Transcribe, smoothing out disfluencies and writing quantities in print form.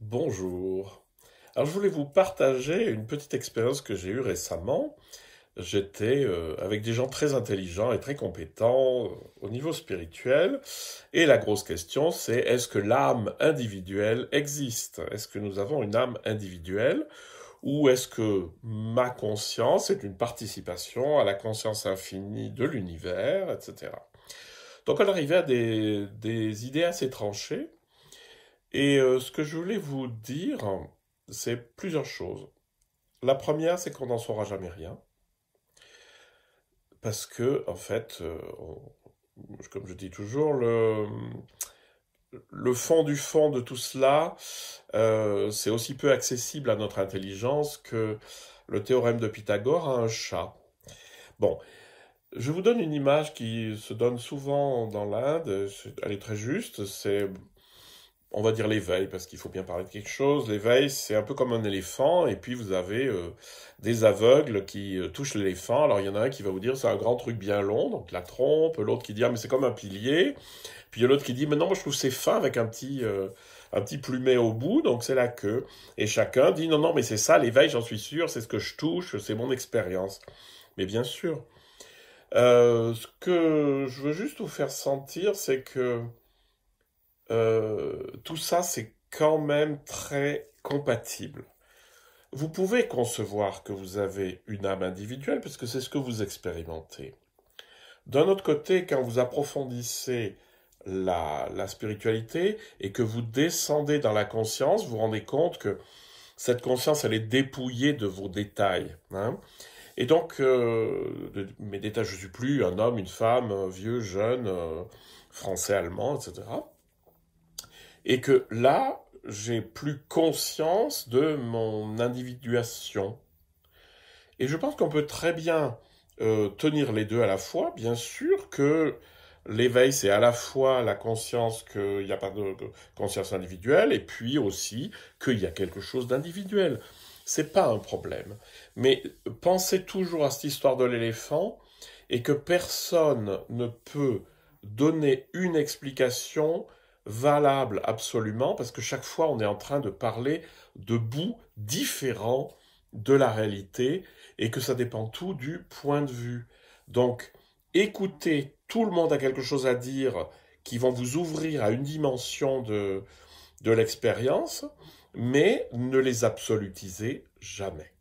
Bonjour. Alors je voulais vous partager une petite expérience que j'ai eue récemment. J'étais avec des gens très intelligents et très compétents au niveau spirituel. Et la grosse question, c'est est-ce que l'âme individuelle existe? Est-ce que nous avons une âme individuelle? Ou est-ce que ma conscience est une participation à la conscience infinie de l'univers, etc. Donc on arrivait à des idées assez tranchées. Et ce que je voulais vous dire, c'est plusieurs choses. La première, c'est qu'on n'en saura jamais rien, parce que, en fait, comme je dis toujours, le fond du fond de tout cela, c'est aussi peu accessible à notre intelligence que le théorème de Pythagore à un chat. Bon, je vous donne une image qui se donne souvent dans l'Inde, elle est très juste, c'est on va dire l'éveil, parce qu'il faut bien parler de quelque chose. L'éveil, c'est un peu comme un éléphant, et puis vous avez des aveugles qui touchent l'éléphant. Alors il y en a un qui va vous dire c'est un grand truc bien long, donc la trompe, l'autre qui dit ah mais c'est comme un pilier, puis il y a l'autre qui dit mais non moi je trouve c'est fin avec un petit plumet au bout, donc c'est la queue. Et chacun dit non non mais c'est ça l'éveil, j'en suis sûr, c'est ce que je touche, c'est mon expérience. Mais bien sûr. Ce que je veux juste vous faire sentir, c'est que tout ça, c'est quand même très compatible. Vous pouvez concevoir que vous avez une âme individuelle parce que c'est ce que vous expérimentez. D'un autre côté, quand vous approfondissez la spiritualité et que vous descendez dans la conscience, vous vous rendez compte que cette conscience, elle est dépouillée de vos détails, hein. Et donc, mes détails, je ne suis plus un homme, une femme, un vieux, jeune, français, allemand, etc. Et que là, j'ai plus conscience de mon individuation. Et je pense qu'on peut très bien tenir les deux à la fois. Bien sûr que l'éveil, c'est à la fois la conscience qu'il n'y a pas de conscience individuelle, et puis aussi qu'il y a quelque chose d'individuel. C'est pas un problème. Mais pensez toujours à cette histoire de l'éléphant, et que personne ne peut donner une explication valable absolument, parce que chaque fois on est en train de parler de bouts différents de la réalité, et que ça dépend tout du point de vue. Donc, écoutez, tout le monde a quelque chose à dire qui vont vous ouvrir à une dimension de l'expérience, mais ne les absolutisez jamais.